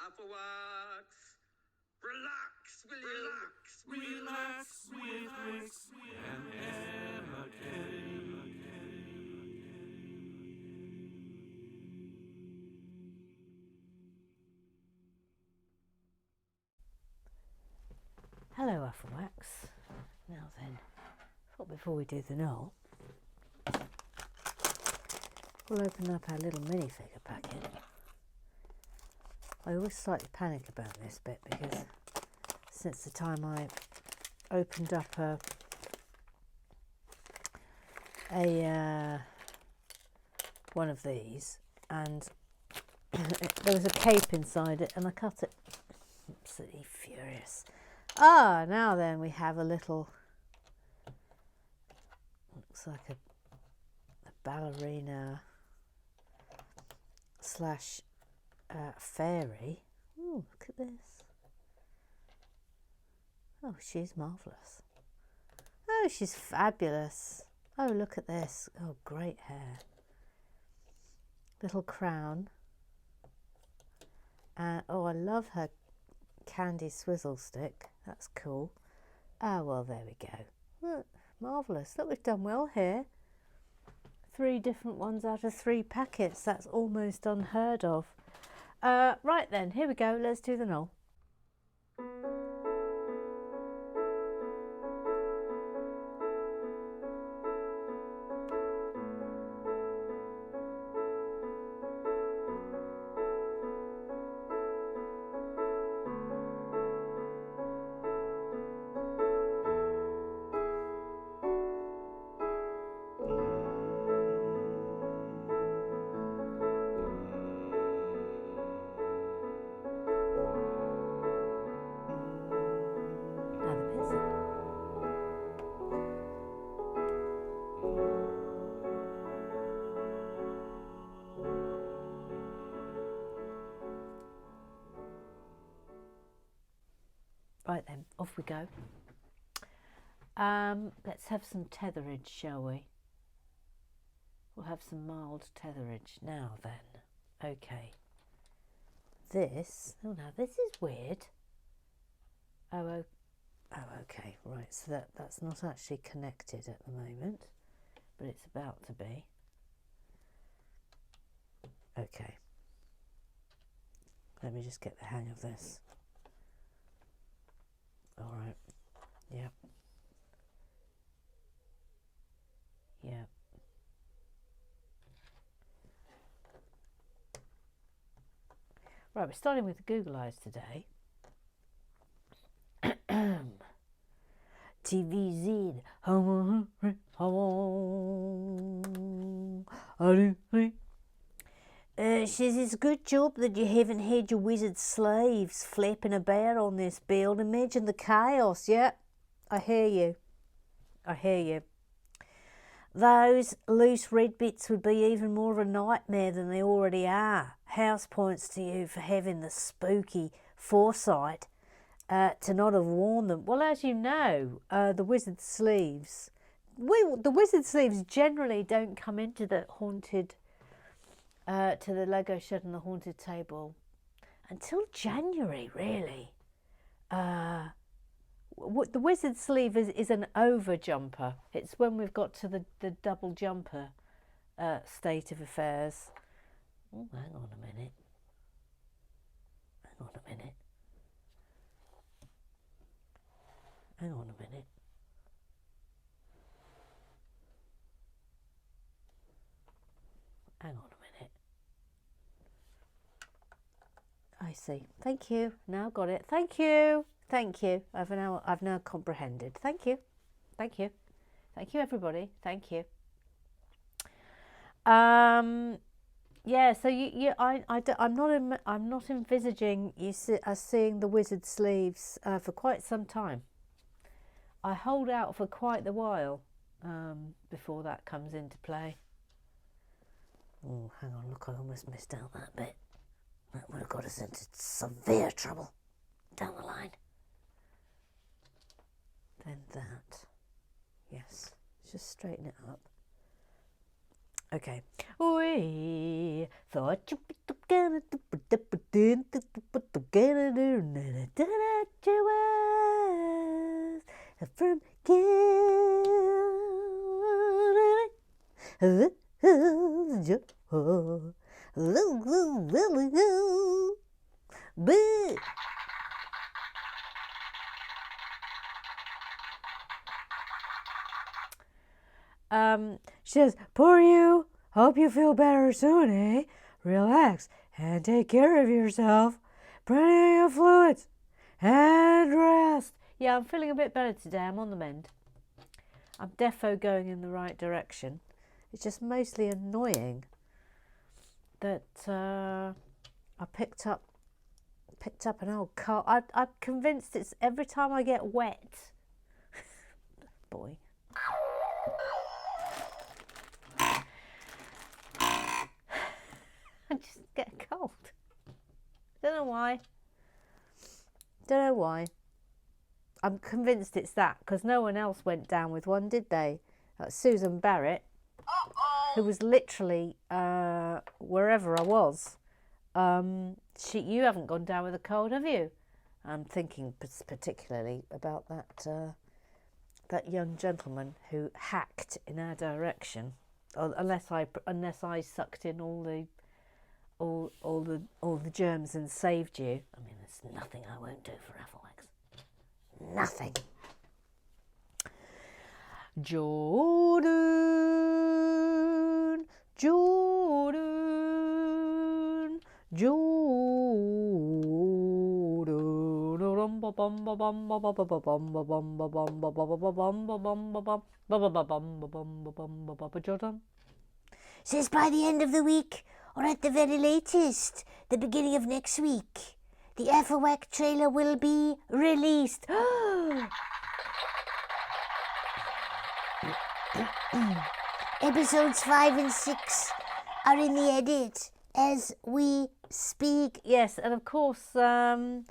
Apple wax. Relax, will you? Relax with Rex and Emma Kelly. Hello, Applewhacks. Now then, thought before we do the knoll, we'll open up our little minifigure packet. I always slightly panic about this bit because since the time I opened up one of these and there was a cape inside it and I cut it. Absolutely furious. Ah, now then we have a little, looks like a ballerina slash fairy. Oh, look at this. Oh, she's marvellous. Oh, she's fabulous. Oh, look at this. Oh, great hair. Little crown. Oh, I love her candy swizzle stick. That's cool. Ah, well, there we go. Look, marvellous. Look, we've done well here. 3 different ones out of 3 packets. That's almost unheard of. Right then, here we go. Let's do the knoll. Right then, off we go. Let's have some tetherage, shall we? We'll have some mild tetherage now then. Okay. This, oh now this is weird. Oh, okay, right, so that's not actually connected at the moment, but it's about to be. Okay. Let me just get the hang of this. All right. Yep. Yep. Right, we're starting with the Google Eyes today. TVZ. Says it's a good job that you haven't had your wizard slaves flapping about on this build. Imagine the chaos. Yep, I hear you. I hear you. Those loose red bits would be even more of a nightmare than they already are. House points to you for having the spooky foresight to not have worn them. Well, as you know, the wizard sleeves, the wizard sleeves generally don't come into the haunted, to the Lego shed and the haunted table until January, really. The wizard sleeve is an over jumper. It's when we've got to the double jumper state of affairs. Oh, hang on a minute. Hang on a minute. Hang on a minute. Hang on a minute. I see. Thank you. Now got it. Thank you. Thank you. I've now comprehended. Thank you. Thank you. Thank you, everybody. Thank you. Yeah. So I'm not envisaging us seeing the wizard sleeves for quite some time. I hold out for quite a while before that comes into play. Oh, hang on. Look, I almost missed out that bit. That would have got us into severe trouble down the line. Then that. Yes. Just straighten it up. Okay. We thought you gonna do from she says, poor you. Hope you feel better soon, eh? Relax and take care of yourself. Plenty of fluids and rest. Yeah, I'm feeling a bit better today. I'm on the mend. I'm defo going in the right direction. It's just mostly annoying that I picked up an old cold. I'm convinced it's every time I get wet. Boy. I just get a cold. Don't know why. Don't know why. I'm convinced it's that, because no one else went down with one, did they? Susan Barrett, who was literally wherever I was. You haven't gone down with a cold, have you? I'm thinking particularly about that young gentleman who hacked in our direction. Unless I sucked in all the germs and saved you. I mean, there's nothing I won't do for Afflex. Nothing. Jordan, Jordan, Jordan. Says by the end of the week, or at the very latest, the beginning of next week, the Affleck trailer will be released. Episodes 5 and 6 are in the edit as we speak. Yes, and of course, all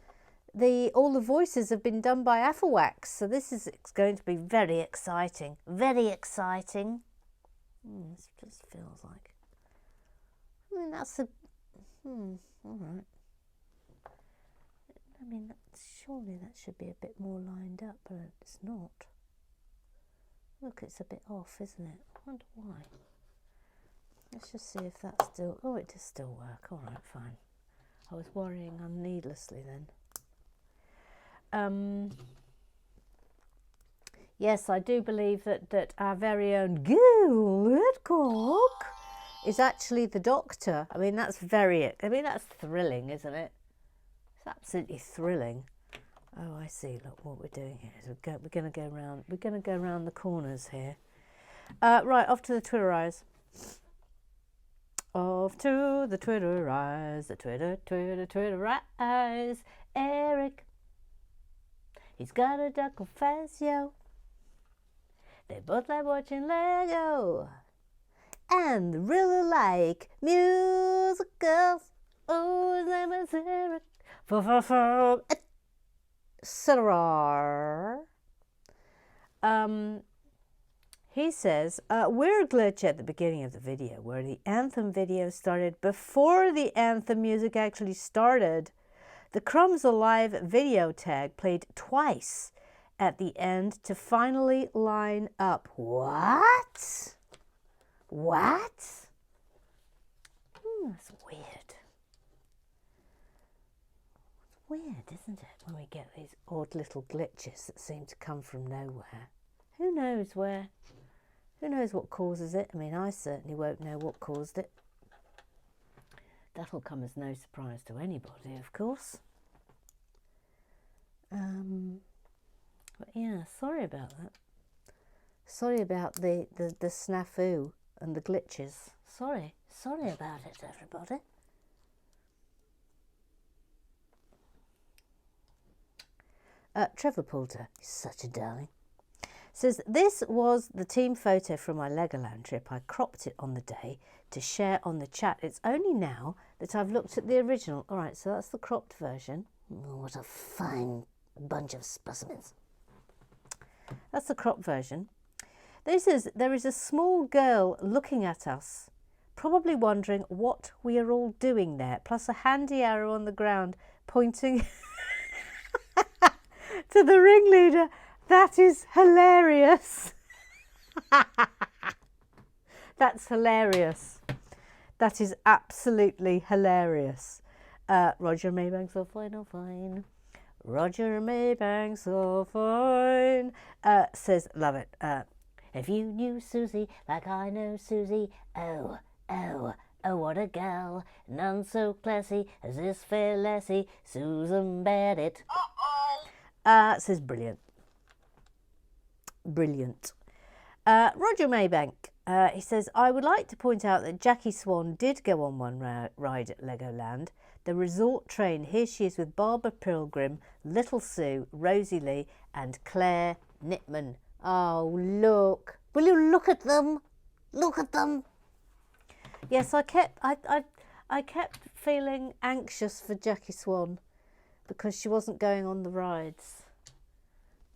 the voices have been done by Affleck, so it's going to be very exciting. Very exciting. This just feels like. I mean, that's a. All right. I mean, surely that should be a bit more lined up, but it's not. Look, it's a bit off, isn't it? I wonder why. Let's just see if that's still. Oh, it does still work. All right, fine. I was worrying needlessly then. Yes, I do believe that our very own Gil Woodcock is actually the Doctor. I mean, that's thrilling, isn't it? It's absolutely thrilling. Oh, I see. Look, what we're doing here is we're going to go around. We're going to go around the corners here. Right, off to the Twitter eyes. Off to the Twitter eyes. The Twitter eyes. Eric. He's got a duck confessio. They both like watching Lego. And really like musicals. Oh, his name is Eric. Etc. He says, weird glitch at the beginning of the video where the anthem video started before the anthem music actually started. The Crumbs Alive video tag played twice at the end to finally line up. What? What? That's weird. It's weird, isn't it, when we get these odd little glitches that seem to come from nowhere. Who knows where? Who knows what causes it? I mean, I certainly won't know what caused it. That'll come as no surprise to anybody, of course. But yeah, sorry about that. Sorry about the snafu and the glitches. Sorry about it, everybody. Trevor Poulter is such a darling. Says, this was the team photo from my Legoland trip. I cropped it on the day to share on the chat. It's only now that I've looked at the original. All right, so that's the cropped version. Oh, what a fine bunch of specimens. That's the cropped version. This is, there is a small girl looking at us, probably wondering what we are all doing there, plus a handy arrow on the ground pointing to the ringleader. That is hilarious. That's hilarious. That is absolutely hilarious. Roger Maybank's all fine, all fine. Roger Maybank's all fine. Says, love it. If you knew Susie like I know Susie, oh, oh, oh, what a gal. None so classy as this fair lassie, Susan Barrett. Says, brilliant. Brilliant. Roger Maybank, he says, I would like to point out that Jackie Swan did go on one ride at Legoland. The resort train, here she is with Barbara Pilgrim, Little Sue, Rosie Lee and Claire Nipman. Oh, look. Will you look at them? Look at them. Yes, I kept feeling anxious for Jackie Swan because she wasn't going on the rides.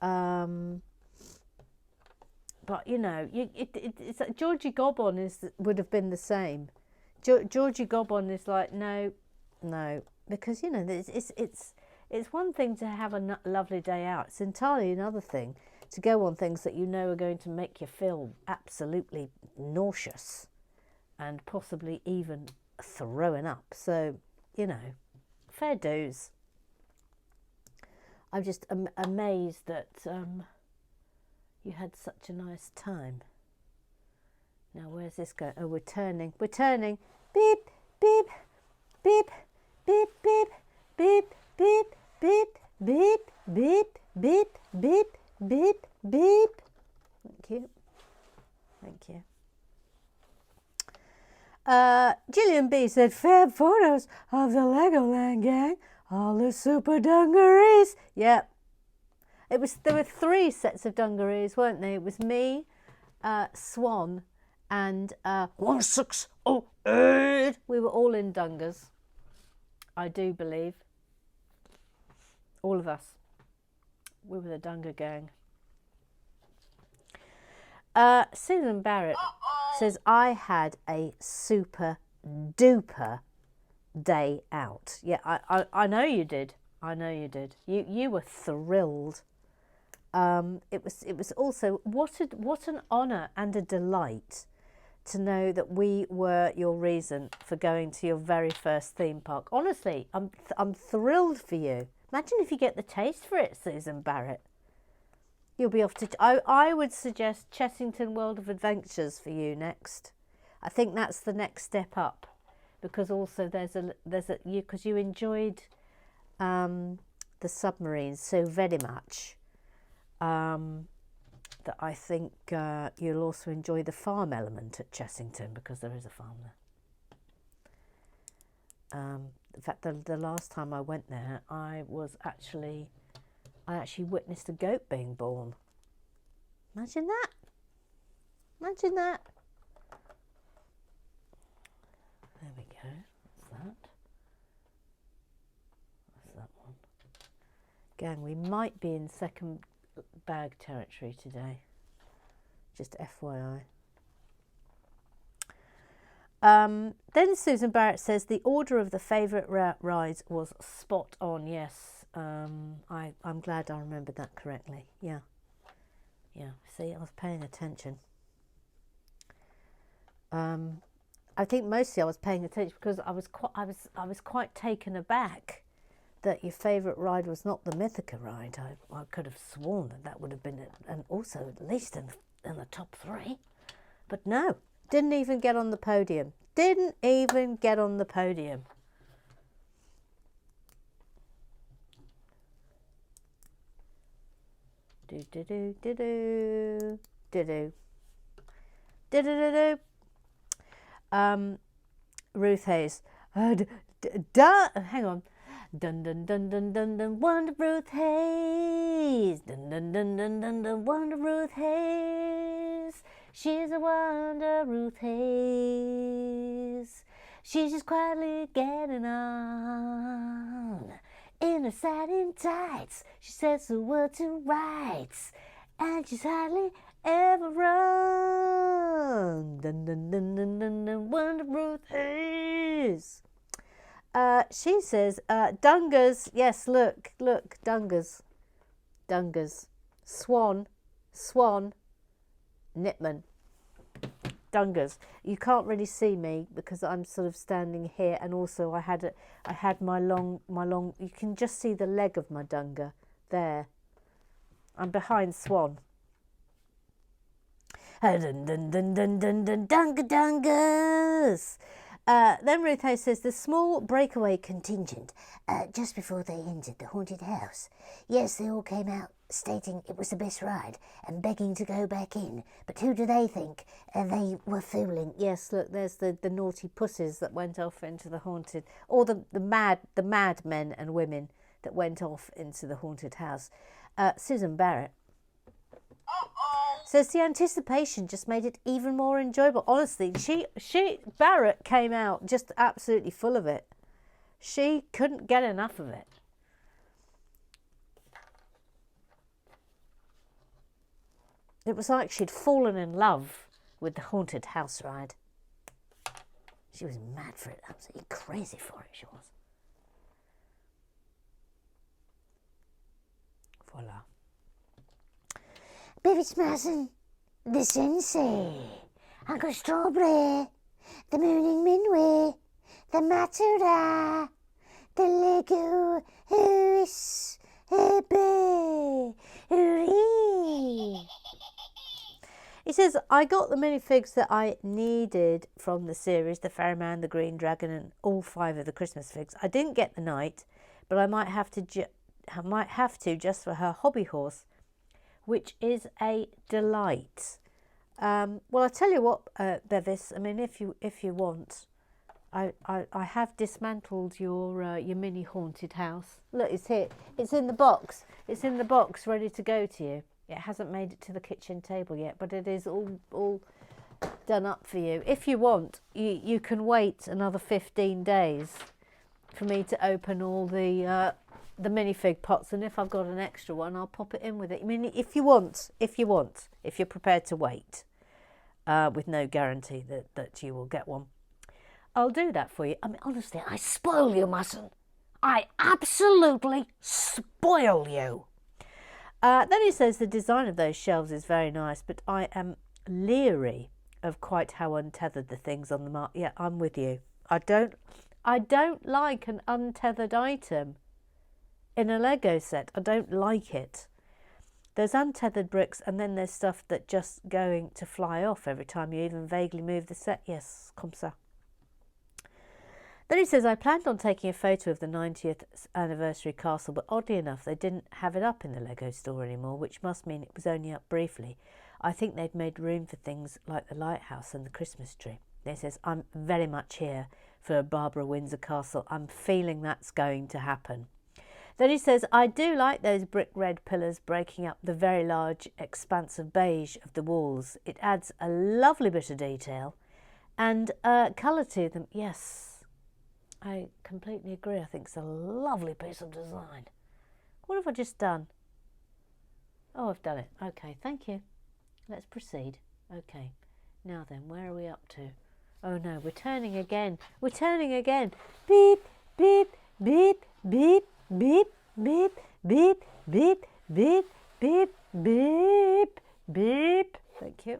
But, you know, it's like Georgie Gobbon would have been the same. Georgie Gobbon is like, no, because, you know, it's one thing to have a lovely day out. It's entirely another thing to go on things that you know are going to make you feel absolutely nauseous and possibly even throwing up. So, you know, fair dues. I'm just amazed that you had such a nice time. Now, where's this going? Oh, we're turning. We're turning. Beep, beep, beep, beep, beep, beep, beep, beep, beep, beep, beep, beep, beep, beep. Thank you. Thank you. Gillian B said, fab photos of the Legoland gang. All the super dungarees. Yep. There were 3 sets of dungarees, weren't they? It was me, Swan, and 1608. We were all in dungas, I do believe. All of us. We were the Dunga gang. Susan Barrett says, I had a super duper day out. Yeah, I know you did. I know you did. You were thrilled. It was also what an honour and a delight to know that we were your reason for going to your very first theme park. Honestly, I'm thrilled for you. Imagine if you get the taste for it, Susan Barrett. You'll be off to. I would suggest Chessington World of Adventures for you next. I think that's the next step up, because also because you enjoyed the submarines so very much. That I think you'll also enjoy the farm element at Chessington, because there is a farm there. In fact, the last time I went there, I actually witnessed a goat being born. Imagine that. Imagine that. There we go. What's that? What's that one? Gang, we might be in second bag territory today. Just FYI. Then Susan Barrett says the order of the favourite rides was spot on. Yes, I'm glad I remembered that correctly. Yeah. See, I was paying attention. I think mostly I was paying attention because I was quite taken aback that your favourite ride was not the Mythica ride. I could have sworn that would have been it, and also at least in the top 3. But no, didn't even get on the podium. Didn't even get on the podium. Do do do do do do do do do do. Ruth Hayes. Hang on. Dun dun dun dun dun dun. Wonder Ruth Hayes. Dun dun dun dun dun dun. Wonder Ruth Hayes. She's a wonder, Ruth Hayes. She's just quietly getting on. In her satin tights, she says the word to rights, and she's hardly ever run. Dun dun dun dun dun dun. Wonder Ruth Hayes. She says, Dungers. Yes, look, Dungers. Swan, Nipman. Dungers. You can't really see me because I'm sort of standing here, and also I had my long. You can just see the leg of my dunger there. I'm behind Swan. Dungers. Then Ruth Howe says the small breakaway contingent just before they entered the haunted house. Yes, they all came out stating it was the best ride and begging to go back in. But who do they think they were fooling? Yes, look, there's the naughty pussies that went off into the haunted, or the mad men and women that went off into the haunted house. Susan Barrett says the anticipation just made it even more enjoyable. Honestly, Barrett came out just absolutely full of it. She couldn't get enough of it. It was like she'd fallen in love with the haunted house ride. She was mad for it, absolutely crazy for it, she was. Voila. Baby Smasson, the Sensei, Uncle Strawberry, the Mooning Minway, the Matura, the Lego, Who's, He says, I got the minifigs that I needed from the series, the Ferryman, the Green Dragon, and all 5 of the Christmas figs. I didn't get the Knight, but I might have to just for her hobby horse, which is a delight. Well, I tell you what, Bevis. I mean, if you want, I have dismantled your mini haunted house. Look, it's here. It's in the box. It's in the box, ready to go to you. It hasn't made it to the kitchen table yet, but it is all done up for you. If you want, you can wait another 15 days for me to open all the minifig pots, and if I've got an extra one, I'll pop it in with it. I mean, if you're prepared to wait, with no guarantee that you will get one, I'll do that for you. I mean, honestly, I spoil you, mustn't I? Absolutely spoil you. Then he says the design of those shelves is very nice, but I am leery of quite how untethered the things on the market. Yeah, I'm with you. I don't like an untethered item in a Lego set. I don't like it. There's untethered bricks, and then there's stuff that just going to fly off every time you even vaguely move the set. Yes, comme ça. Then he says, I planned on taking a photo of the 90th anniversary castle, but oddly enough, they didn't have it up in the Lego store anymore, which must mean it was only up briefly. I think they'd made room for things like the lighthouse and the Christmas tree. Then he says, I'm very much here for a Barbara Windsor castle. I'm feeling that's going to happen. Then he says, I do like those brick red pillars breaking up the very large expanse of beige of the walls. It adds a lovely bit of detail and colour to them. Yes, I completely agree. I think it's a lovely piece of design. What have I just done? Oh, I've done it. Okay, thank you. Let's proceed. Okay, now then, where are we up to? Oh no, we're turning again. We're turning again. Beep, beep, beep, beep, beep, beep, beep, beep, beep, beep, beep, beep. Thank you.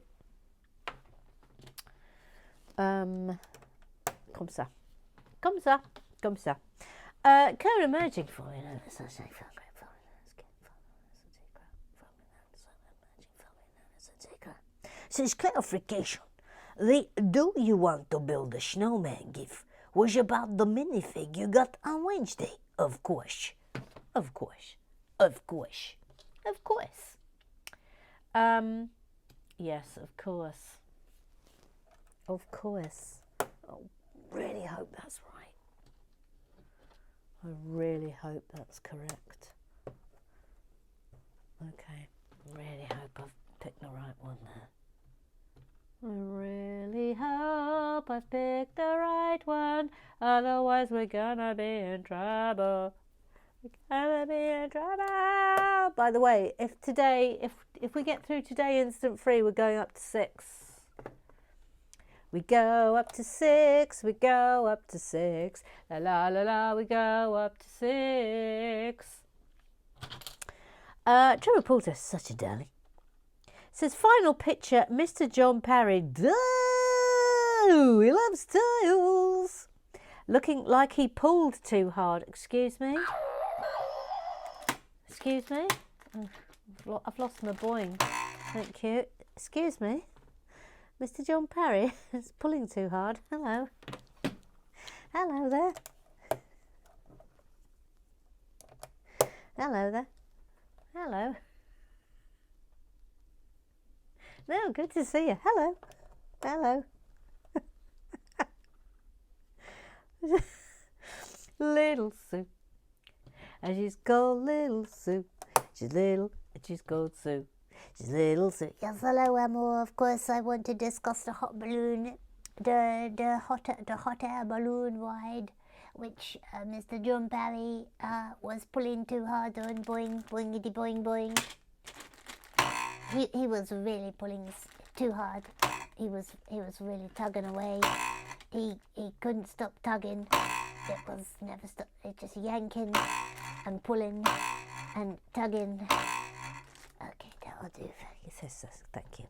Comme ça. Comme ça. Comme ça. Code emerging for you. Since clarification, the do you want to build a snowman gift was about the minifig you got on Wednesday. Of course. Of course. Of course. Of course. Yes, of course. Of course. I really hope that's right. I really hope that's correct. Okay. Really hope I've picked the right one there. I really hope I've picked the right one, otherwise we're gonna be in trouble. We're gonna be in trouble. By the way, if we get through today instant free, we're going up to 6. We go up to 6, we go up to 6. La la la la, we go up to 6. Joe Reporter, such a darling. Says final picture, Mr. John Parry. He loves tiles. Looking like he pulled too hard. Excuse me? Excuse me? Oh, I've lost my boing. Thank you. Excuse me? Mr. John Parry is pulling too hard. Hello. Hello there. Hello there. Hello. No, good to see you. Hello. Hello. Little Sue. And she's called Little Sue. She's little and she's called Sue. She's Little Sue. Yes, hello, Emma. Of course, I want to discuss the hot balloon, the hot air balloon ride, which Mr. John Parry was pulling too hard on. Boing, boingity, boing, boing. He was really pulling too hard. He was really tugging away. He couldn't stop tugging. It was never stop. It just yanking and pulling and tugging. Okay, that'll do. Thank you.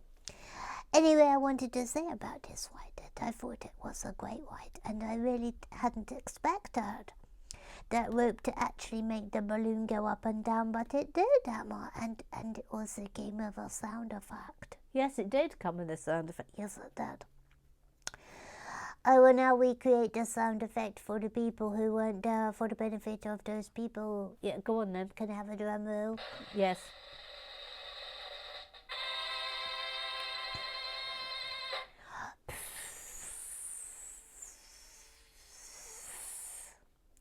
Anyway, I wanted to say about this ride that I thought it was a great ride, and I really hadn't expected that rope to actually make the balloon go up and down, but it did, Emma, and it also came with a sound effect. Yes, it did come with a sound effect. Yes, it did. I will now recreate the sound effect for the people who weren't there, for the benefit of those people. Yeah, go on then. Can I have a drum roll? Yes.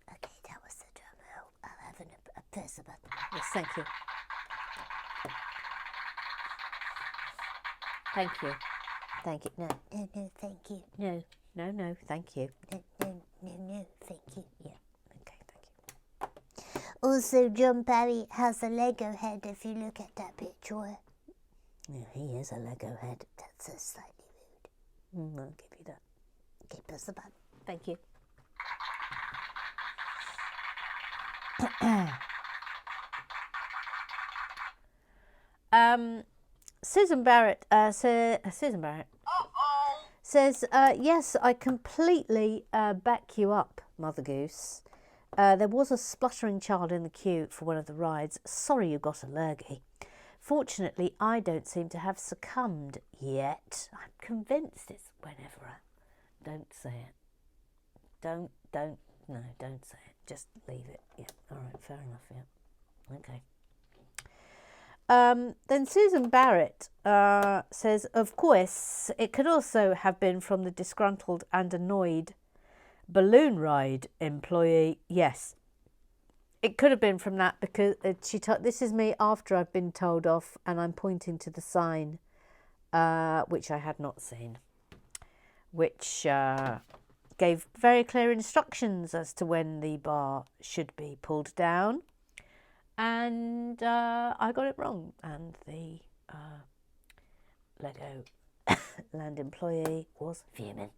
Okay, that was the drum roll. I'll have a press button. Yes, thank you. Thank you. Thank you. No, thank you. No, thank you. No, thank you. Yeah, okay, thank you. Also, John Parry has a Lego head if you look at that picture. Yeah, he is a Lego head. That's so slightly rude. I'll give you that. Okay, press the button. Thank you. Susan Barrett says, yes, I completely back you up, Mother Goose. There was a spluttering child in the queue for one of the rides. Sorry you got a lurgy. Fortunately, I don't seem to have succumbed yet. I'm convinced it's whenever. Don't say it. Don't say it. Just leave it. Yeah, all right, fair enough, yeah. Okay. Then Susan Barrett says, of course, it could also have been from the disgruntled and annoyed balloon ride employee. Yes, it could have been from that, because this is me after I've been told off and I'm pointing to the sign, which I had not seen, which gave very clear instructions as to when the bar should be pulled down. And I got it wrong, and the Lego land employee was fuming.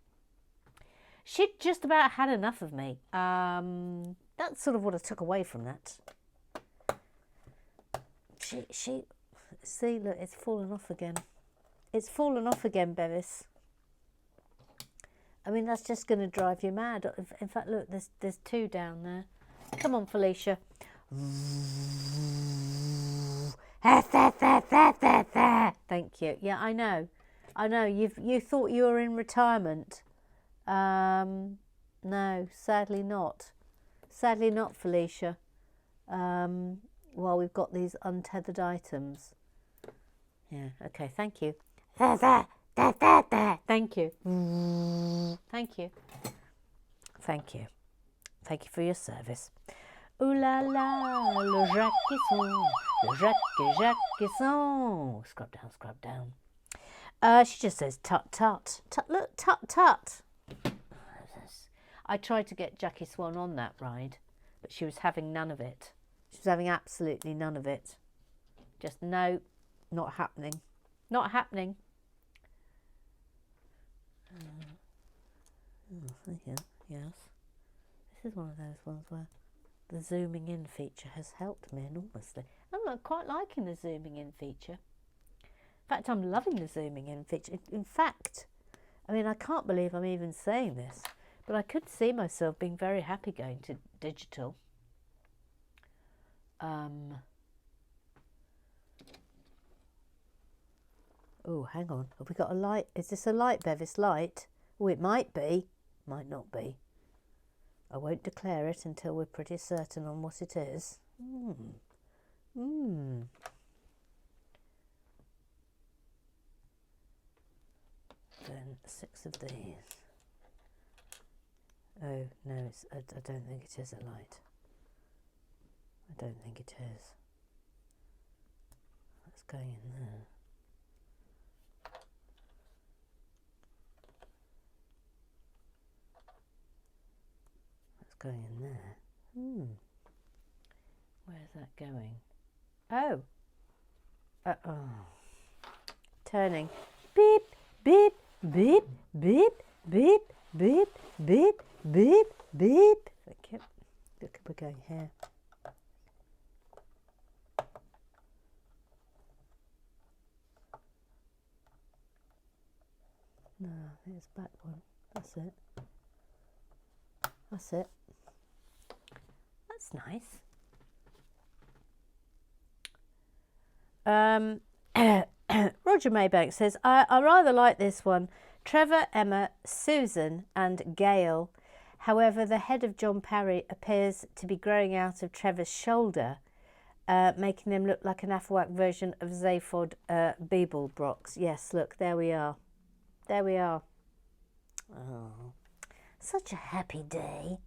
She'd just about had enough of me. That's sort of what I took away from that. She see, look, it's fallen off again. It's fallen off again, Bevis. I mean, that's just going to drive you mad. In fact, look, there's two down there. Come on, Felicia. Thank you. Yeah, I know. You thought you were in retirement. No, sadly not. Sadly not, Felicia. While we've got these untethered items. Yeah. Okay. Thank you. Thank you. Thank you. Thank you. Thank you for your service. Ooh la la, le Jacques-son. Scrub down. She just says tut tut. Look, tut tut. I tried to get Jackie Swan on that ride, but she was having none of it. She was having absolutely none of it. Just no, not happening. Not happening. Oh, thank you. Yes. This is one of those ones where the zooming in feature has helped me enormously. I'm quite liking the zooming in feature. In fact, I'm loving the zooming in feature. In fact, I mean, I can't believe I'm even saying this, but I could see myself being very happy going to digital. Oh, hang on. Have we got a light? Is this a light, Bevis light? Oh, it might be. Might not be. I won't declare it until we're pretty certain on what it is. Then 6 of these. Oh, no, I don't think it is a light. I don't think it is. That's going in there. That's going in there. Where's that going? Oh. Turning. Beep, beep, beep, beep, beep, beep, beep, beep, beep. Thank you. Look, we're going here. No, it's back one. That's it. That's it. That's nice. Roger Maybank says, I rather like this one. Trevor, Emma, Susan and Gail. However, the head of John Parry appears to be growing out of Trevor's shoulder, making them look like an Afroac version of Zaphod Beeblebrox. Yes, look, there we are. There we are. Oh, such a happy day.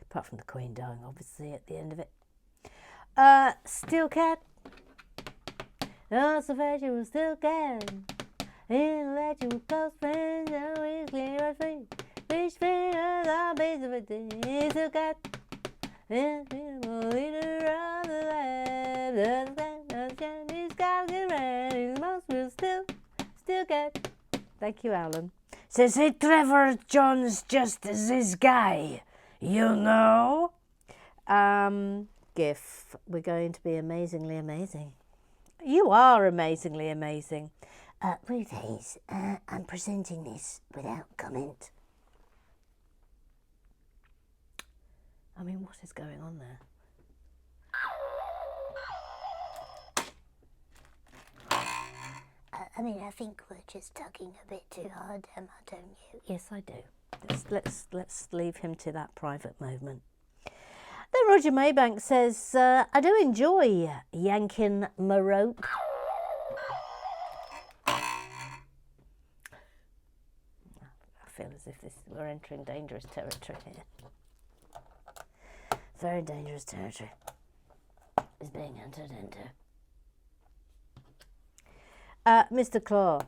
Apart from the Queen dying, obviously, at the end of it. Steel Cat. Also fed you still can. In let you close friends, always clear as free. Fish fingers are base of a day. Still cat. And people leader of the lab. The Chinese guys get ready. Most will still cat. Thank you, Alan. Says, hey, Trevor John's just this guy. You know? GIF. We're going to be amazingly amazing. You are amazingly amazing. Ruth Hayes, I'm presenting this without comment. I mean, what is going on there? I mean, I think we're just tugging a bit too hard, Emma, don't you? Yes, I do. Let's leave him to that private moment. Then Roger Maybank says, I do enjoy yanking my rope. I feel as if we're entering dangerous territory here. Very dangerous territory is being entered into. Mr. Claw.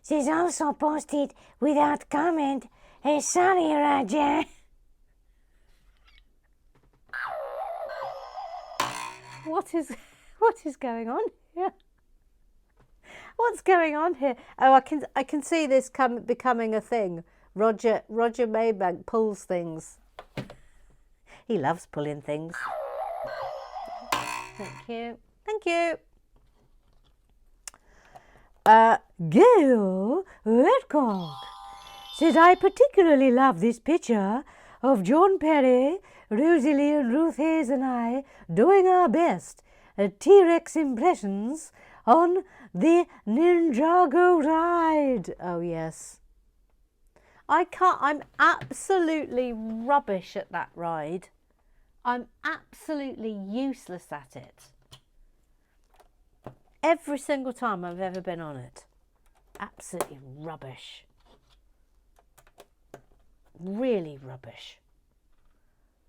She's also posted without comment. Hey, sorry, Roger. What is going on here? What's going on here? Oh, I can see this becoming a thing. Roger Maybank pulls things. He loves pulling things. Thank you. Thank you. Gail Redcock says, I particularly love this picture of John Perry, Rosalie and Ruth Hayes and I doing our best at T-Rex impressions on the Ninjago ride. Oh, yes. I'm absolutely rubbish at that ride. I'm absolutely useless at it. Every single time I've ever been on it. Absolutely rubbish. Really rubbish.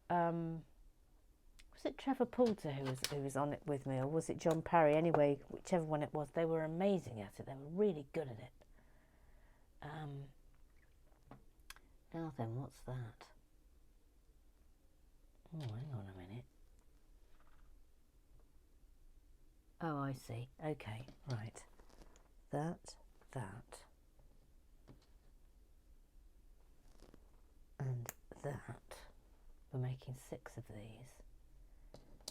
Was it Trevor Poulter who was on it with me, or was it John Parry? Anyway, whichever one it was, they were amazing at it. They were really good at it. Now then, what's that? Oh, hang on a minute. Oh, I see. Okay, right. That. And that. We're making 6 of these.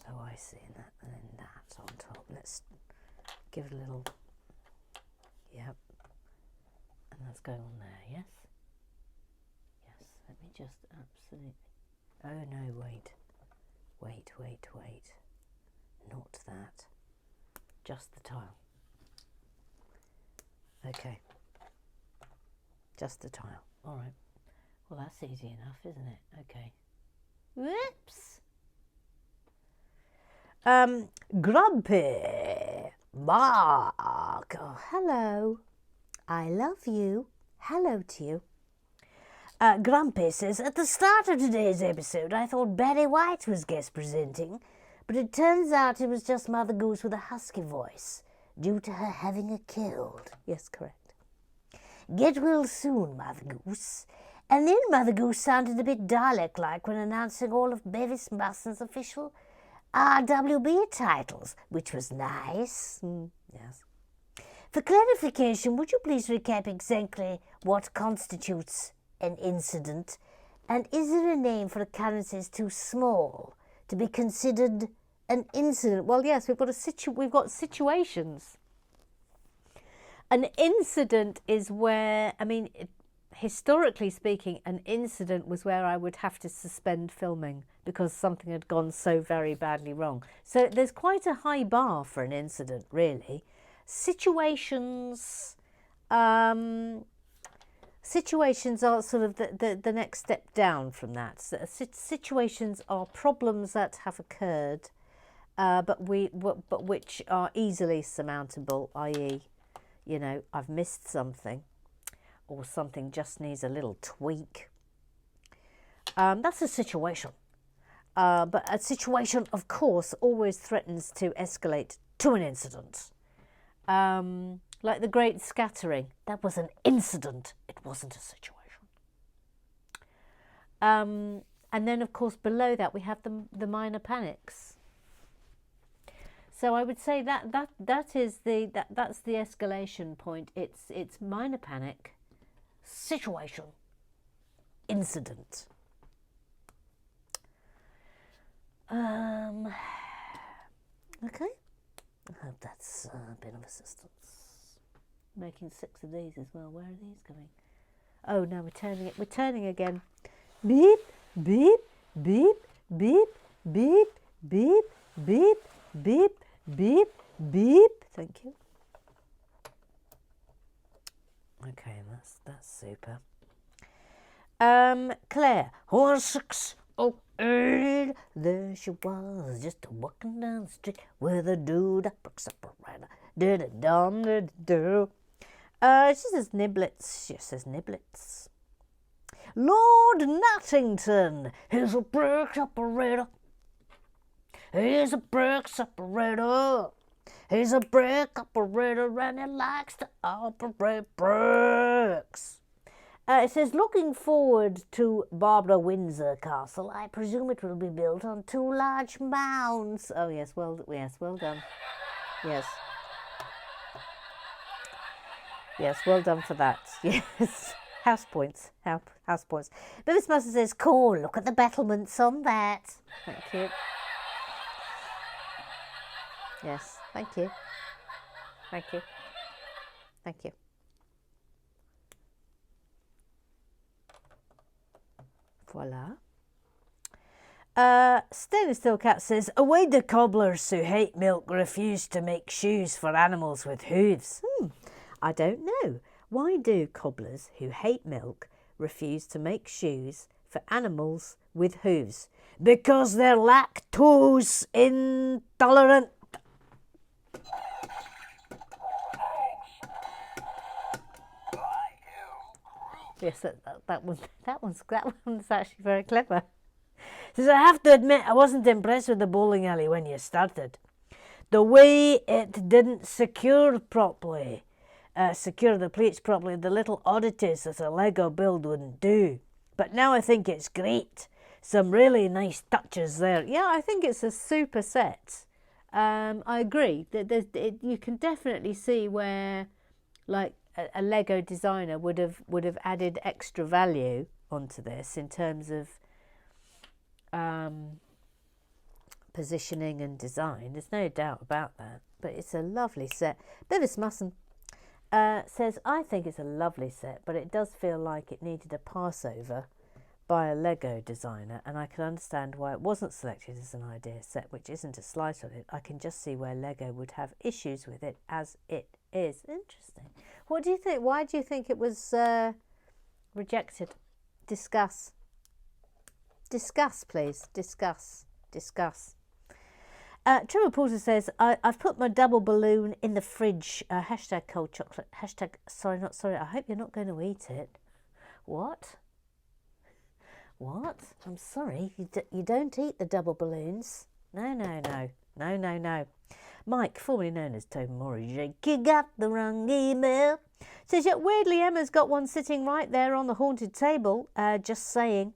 Oh, I see. And then that on top. Let's give it a little. Yep. And that's going on there, yes? Yes. Let me just absolutely. Oh, no, wait. Wait. Not that. Just the tile. Okay. Just the tile. All right. Well, that's easy enough, isn't it? Okay. Whoops. Grumpy. Mark. Oh, hello. I love you. Hello to you. Grumpy says, at the start of today's episode, I thought Barry White was guest presenting, but it turns out it was just Mother Goose with a husky voice, due to her having a cold. Yes, correct. Get well soon, Mother Goose. And then Mother Goose sounded a bit Dalek-like when announcing all of Bevis Marston's official RWB titles, which was nice. Yes. For clarification, would you please recap exactly what constitutes an incident, and is there a name for occurrences too small to be considered an incident? Well, yes, we've got situations. An incident is where, I mean, historically speaking, an incident was where I would have to suspend filming because something had gone so very badly wrong. So there's quite a high bar for an incident, really. Situations are sort of the next step down from that. So, situations are problems that have occurred, but which are easily surmountable, i.e., you know, I've missed something, or something just needs a little tweak. That's a situation. But a situation, of course, always threatens to escalate to an incident. Like the Great Scattering. That was an incident. It wasn't a situation. And then, of course, below that we have the minor panics. So I would say that's the escalation point. It's minor panic, situation, incident. Okay. I hope that's a bit of assistance. Making 6 of these as well. Where are these going? Oh, no, we're turning it. We're turning again. Beep, beep, beep, beep, beep, beep, beep, beep, beep, beep. Thank you. Okay, that's super. Claire, horse 608. There she was, just walking down the street with a dude up separator. Did it dum did do. She says niblets. She says niblets. Lord Nottington, he's a brick operator. He's a brick operator. He's a brick operator and he likes to operate bricks. It says, looking forward to Barbara Windsor Castle. I presume it will be built on 2 large mounds. Oh, yes, well done. Yes. Yes, well done for that. Yes. House points. House points. Bevis Master says, cool, look at the battlements on that. Thank you. Yes, thank you. Thank you. Thank you. Voila. Stainless Steel Cat says, why do cobblers who hate milk refuse to make shoes for animals with hooves? I don't know. Why do cobblers who hate milk refuse to make shoes for animals with hooves? Because they're lactose intolerant. Yes, that one's actually very clever. Says, I have to admit, I wasn't impressed with the bowling alley when you started. The way it didn't secure the plates properly, the little oddities that a Lego build wouldn't do. But now I think it's great. Some really nice touches there. Yeah, I think it's a super set. I agree that you can definitely see where, like, a Lego designer would have added extra value onto this in terms of positioning and design. There's no doubt about that. But it's a lovely set. Bevis Musson says, I think it's a lovely set, but it does feel like it needed a passover by a Lego designer, and I can understand why it wasn't selected as an idea set, which isn't a slight on it. I can just see where Lego would have issues with it as it is. Interesting. What do you think? Why do you think it was rejected? Discuss. Discuss, please. Discuss. Discuss. Trevor Porter says, I've put my double balloon in the fridge. Hashtag cold chocolate. Hashtag sorry, not sorry. I hope you're not going to eat it. What? What? I'm sorry. You don't eat the double balloons. No, no, no. No, no, no. Mike, formerly known as Toby Morris, you got the wrong email. Says, yet weirdly, Emma's got one sitting right there on the haunted table. Just saying.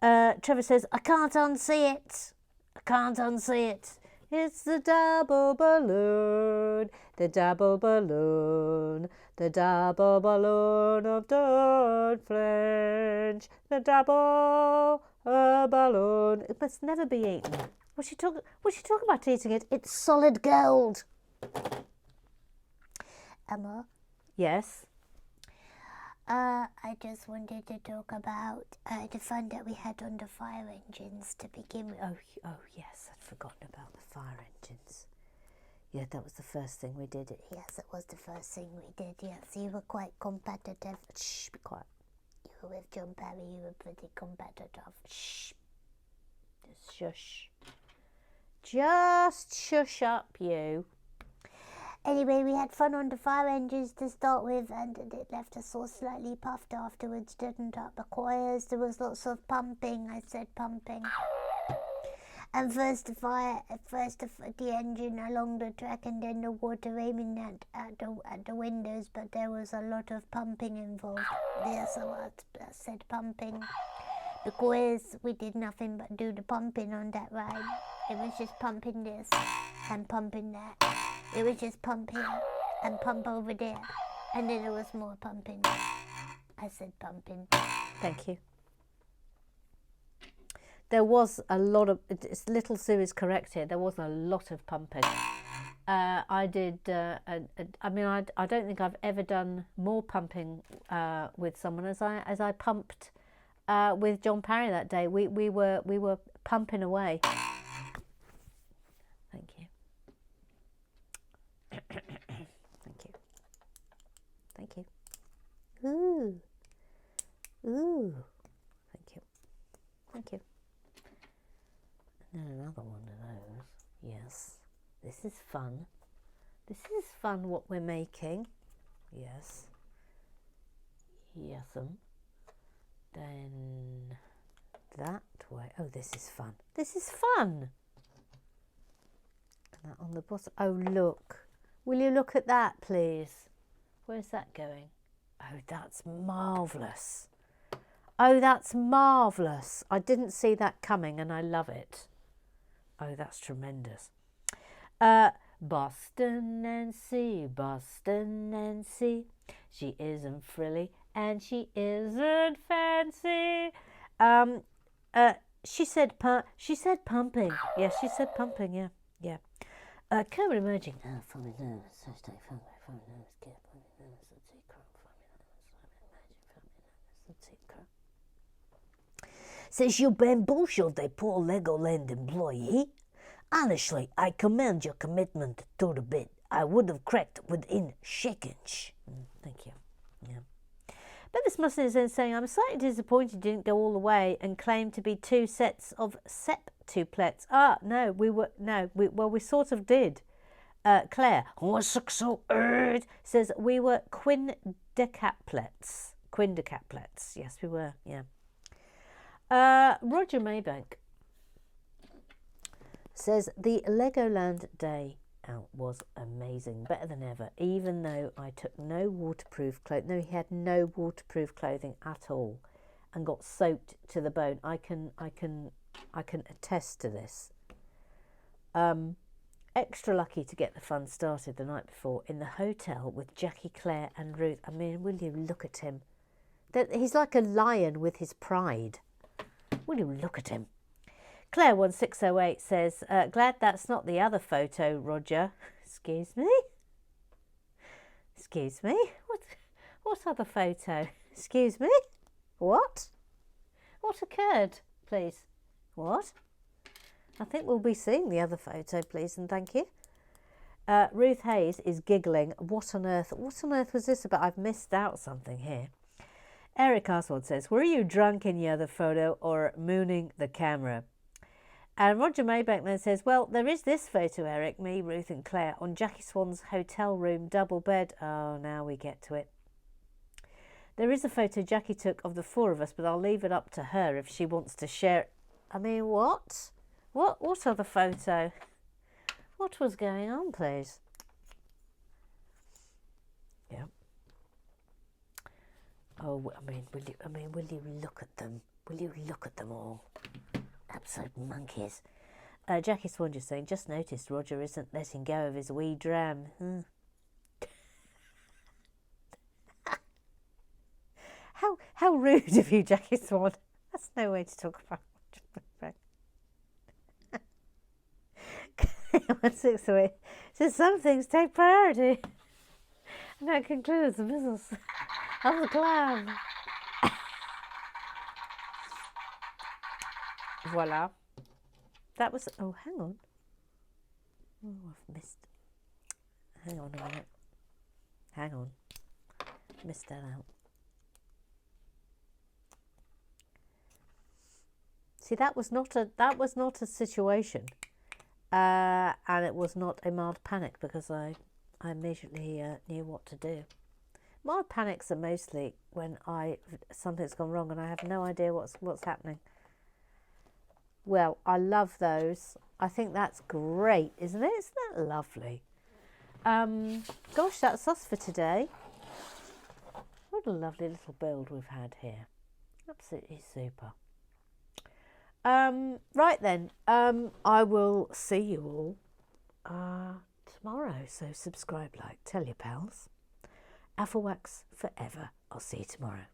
Trevor says, I can't unsee it. I can't unsee it. It's the double balloon, the double balloon, the double balloon of Don't Flinch, the double balloon. It must never be eaten. What's she talking about eating it? It's solid gold. Emma? Yes? I just wanted to talk about the fun that we had on the fire engines to begin with. Oh yes, I'd forgotten about the fire engines. Yeah, that was the first thing we did. Yes, it was the first thing we did. Yes, you were quite competitive. Shh, be quiet. You were with John Barry, you were pretty competitive. Shh. Just shush. Just shush up, you. Anyway, we had fun on the fire engines to start with, and it left us all slightly puffed afterwards, didn't it? The choirs, there was lots of pumping. I said pumping. And first the engine along the track, and then the water aiming at the windows. But there was a lot of pumping involved. Yes, I said pumping. The choirs, we did nothing but do the pumping on that ride. It was just pumping this and pumping that. It was just pump here and pump over there. And then there was more pumping. I said pumping. Thank you. There was a lot of, little Sue is correct here, there was a lot of pumping. I did, I mean, I don't think I've ever done more pumping with someone as I pumped with John Parry that day. We were pumping away. Thank you. Thank you. Thank you. Ooh. Ooh. Thank you. Thank you. And then another one of those. Yes. This is fun. This is fun what we're making. Yes. Yes'm. Then that way. Oh, this is fun. This is fun. And that on the bottom. Oh, look. Will you look at that, please? Where's that going? Oh, that's marvellous. Oh, that's marvellous. I didn't see that coming and I love it. Oh, that's tremendous. Boston Nancy, Boston Nancy. She isn't frilly and she isn't fancy. She said pumping. Yes, she said pumping, yeah. Yeah. Current emerging. Funny nerves. Hashtag funny nerves. Get funny nerves. Funny nerves. Says you bamboozle the poor Legoland employee. Honestly, I commend your commitment to the bit. I would have cracked within seconds. Thank you. Yeah. Bevis Musson is then saying, I'm slightly disappointed you didn't go all the way and claim to be 2 sets of septuplets. No, we sort of did. Claire, says we were quindecaplets. Quindecaplets. Yes, we were, yeah. Roger Maybank says the Legoland day out was amazing, better than ever, even though I took no waterproof clothing. No, he had no waterproof clothing at all and got soaked to the bone. I can attest to this. Extra lucky to get the fun started the night before in the hotel with Jackie, Claire and Ruth. I mean, will you look at him? He's like a lion with his pride. Will you look at him? Claire 1608 says, glad that's not the other photo, Roger. Excuse me? Excuse me? What other photo? Excuse me? What? What occurred, please? What? I think we'll be seeing the other photo, please, and thank you. Ruth Hayes is giggling. What on earth was this about? I've missed out something here. Eric Oswald says, were you drunk in the other photo or mooning the camera? And Roger Maybank then says, well, there is this photo, Eric, me, Ruth and Claire, on Jackie Swan's hotel room double bed. Oh, now we get to it. There is a photo Jackie took of the four of us, but I'll leave it up to her if she wants to share it. I mean, what? What other photo? What was going on, please? Yeah. Oh, will you look at them? Will you look at them all? Absolute monkeys. Jackie Swan just saying, just noticed Roger isn't letting go of his wee dram. How rude of you, Jackie Swan. That's no way to talk about Roger. 168 says some things take priority. And that concludes the business of the clown. Voila. That was... Oh, hang on. Oh, I've missed... Hang on a minute. Hang on. Missed that out. See, that was not a situation. And it was not a mild panic because I immediately knew what to do. Mild panics are mostly when something's gone wrong and I have no idea what's happening. Well, I love those. I think that's great, isn't it? Isn't that lovely? Gosh, that's us for today. What a lovely little build we've had here. Absolutely super. Right then, I will see you all tomorrow. So subscribe, like, tell your pals. Alpha Wax forever. I'll see you tomorrow.